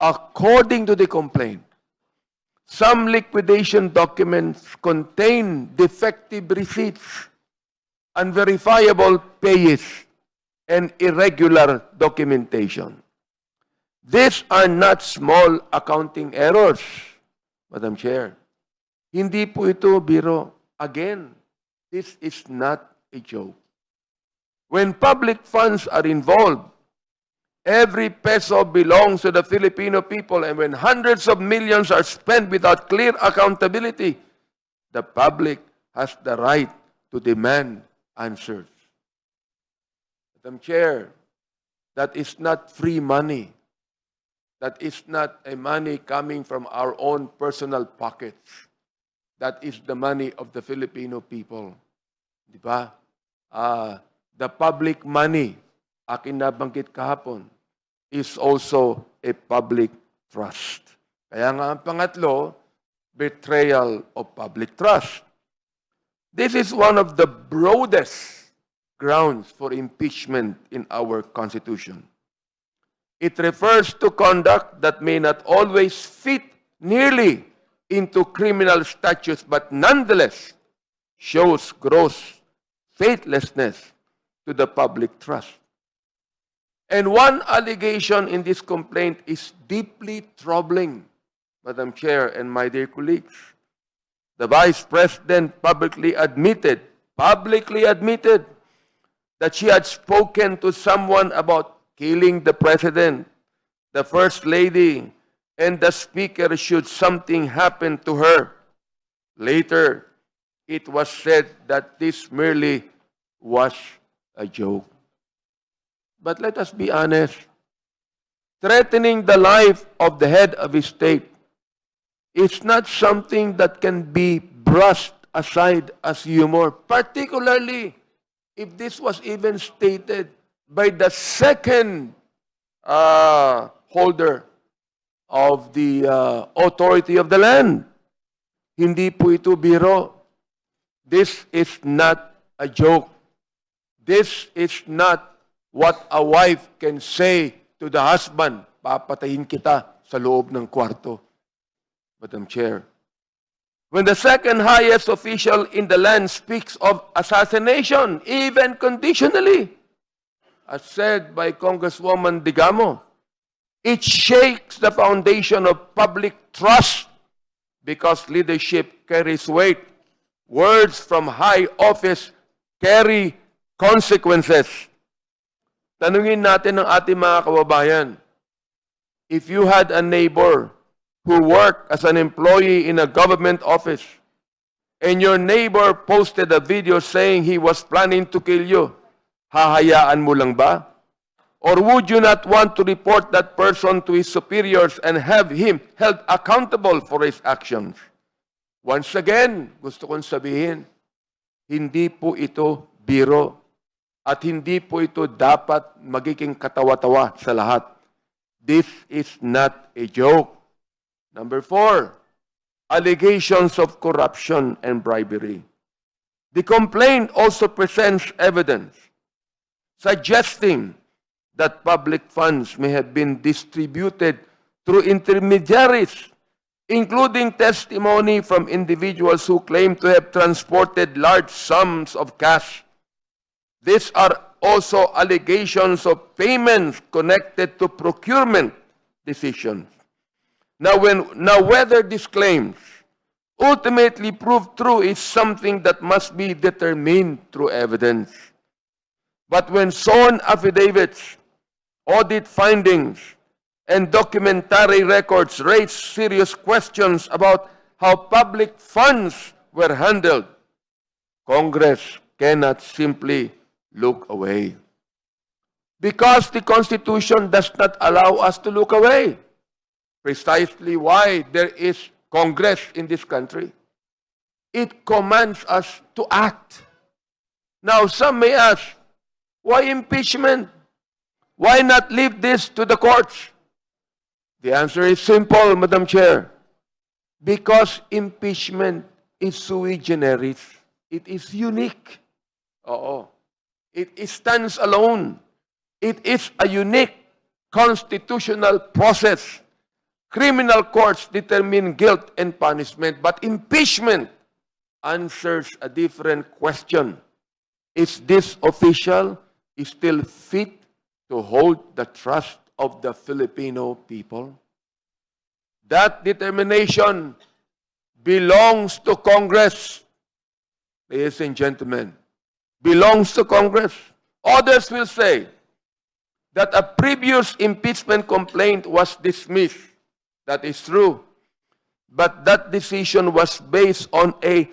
According to the complaint, some liquidation documents contain defective receipts, unverifiable payees, and irregular documentation. These are not small accounting errors, Madam Chair. Hindi po ito biro. Again, this is not a joke. When public funds are involved, every peso belongs to the Filipino people, and when hundreds of millions are spent without clear accountability, the public has the right to demand answers. Madam Chair, that is not free money. That is not a money coming from our own personal pockets. That is the money of the Filipino people. Di ba? The public money, akin nabanggit kahapon, is also a public trust. Kaya nga ang pangatlo, betrayal of public trust. This is one of the broadest grounds for impeachment in our Constitution. It refers to conduct that may not always fit nearly into criminal statutes, but nonetheless shows gross faithlessness to the public trust. And one allegation in this complaint is deeply troubling, Madam Chair and my dear colleagues. The Vice President publicly admitted that she had spoken to someone about killing the President, the First Lady, and the Speaker should something happen to her. Later, it was said that this merely was a joke. But let us be honest. Threatening the life of the head of a state is not something that can be brushed aside as humor, particularly if this was even stated by the second holder of the authority of the land. Hindi po ito biro. This is not a joke. This is not what a wife can say to the husband, papatayin kita sa loob ng kwarto. Madam Chair, when the second highest official in the land speaks of assassination, even conditionally, as said by Congresswoman Digamo, it shakes the foundation of public trust because leadership carries weight. Words from high office carry consequences. Tanungin natin ng ating mga kababayan, if you had a neighbor who worked as an employee in a government office and your neighbor posted a video saying he was planning to kill you, hahayaan mo lang ba? Or would you not want to report that person to his superiors and have him held accountable for his actions? Once again, gusto kong sabihin, hindi po ito biro at hindi po ito dapat magiging katawa-tawa sa lahat. This is not a joke. Number 4, allegations of corruption and bribery. The complaint also presents evidence suggesting that public funds may have been distributed through intermediaries, including testimony from individuals who claim to have transported large sums of cash. These are also allegations of payments connected to procurement decisions. Now, whether these claims ultimately prove true is something that must be determined through evidence. But when sworn affidavits, audit findings, and documentary records raise serious questions about how public funds were handled, Congress cannot simply look away. Because the Constitution does not allow us to look away. Precisely why there is Congress in this country. It commands us to act. Now, some may ask, why impeachment? Why not leave this to the courts? The answer is simple, Madam Chair. Because impeachment is sui generis. It is unique. It stands alone. It is a unique constitutional process. Criminal courts determine guilt and punishment, but impeachment answers a different question. Is this official still fit to hold the trust of the Filipino people? That determination belongs to Congress. Ladies and gentlemen, belongs to Congress. Others will say that a previous impeachment complaint was dismissed. That is true. But that decision was based on a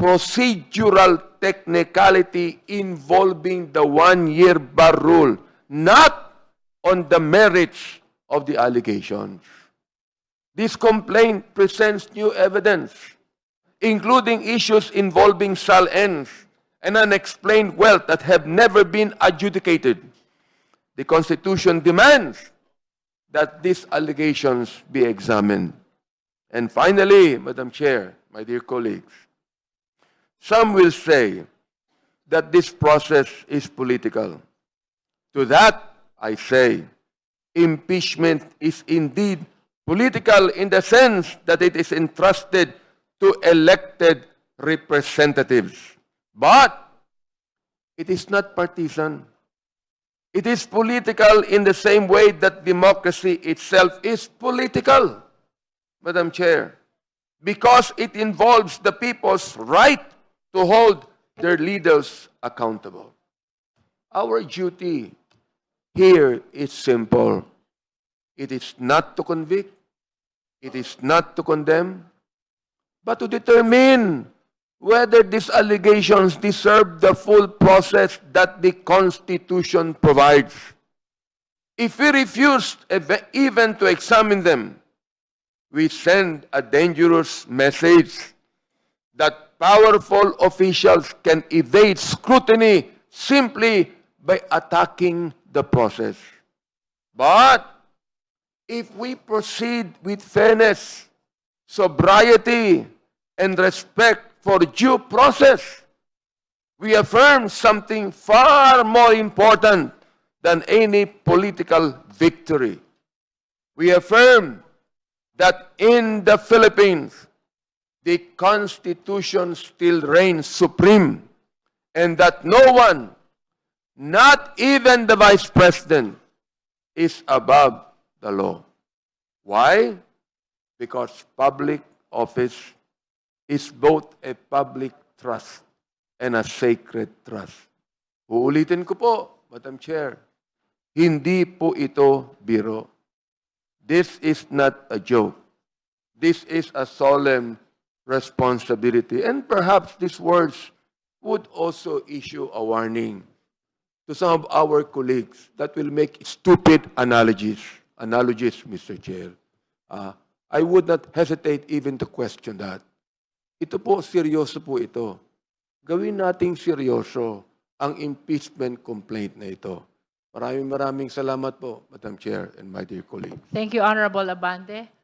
procedural technicality involving the one-year bar rule, not on the merits of the allegations. This complaint presents new evidence, including issues involving SALNs and unexplained wealth that have never been adjudicated. The Constitution demands that these allegations be examined. And finally, Madam Chair, my dear colleagues, some will say that this process is political. To that, I say, impeachment is indeed political in the sense that it is entrusted to elected representatives. But it is not partisan. It is political in the same way that democracy itself is political, Madam Chair, because it involves the people's right to hold their leaders accountable. Our duty here is simple. It is not to convict, it is not to condemn, but to determine whether these allegations deserve the full process that the Constitution provides. If we refuse even to examine them, we send a dangerous message that powerful officials can evade scrutiny simply by attacking the process. But if we proceed with fairness, sobriety, and respect for due process, we affirm something far more important than any political victory. We affirm that in the Philippines, the Constitution still reigns supreme and that no one, not even the Vice President, is above the law. Why? Because public office is both a public trust and a sacred trust. Uulitin ko po, Madam Chair, hindi po ito biro. This is not a joke. This is a solemn responsibility. And perhaps these words would also issue a warning to some of our colleagues that will make stupid analogies, Mr. Chair. I would not hesitate even to question that. Ito po, seryoso po ito. Gawin nating seryoso ang impeachment complaint na ito. Maraming salamat po, Madam Chair and my dear colleagues. Thank you, Honorable Abante.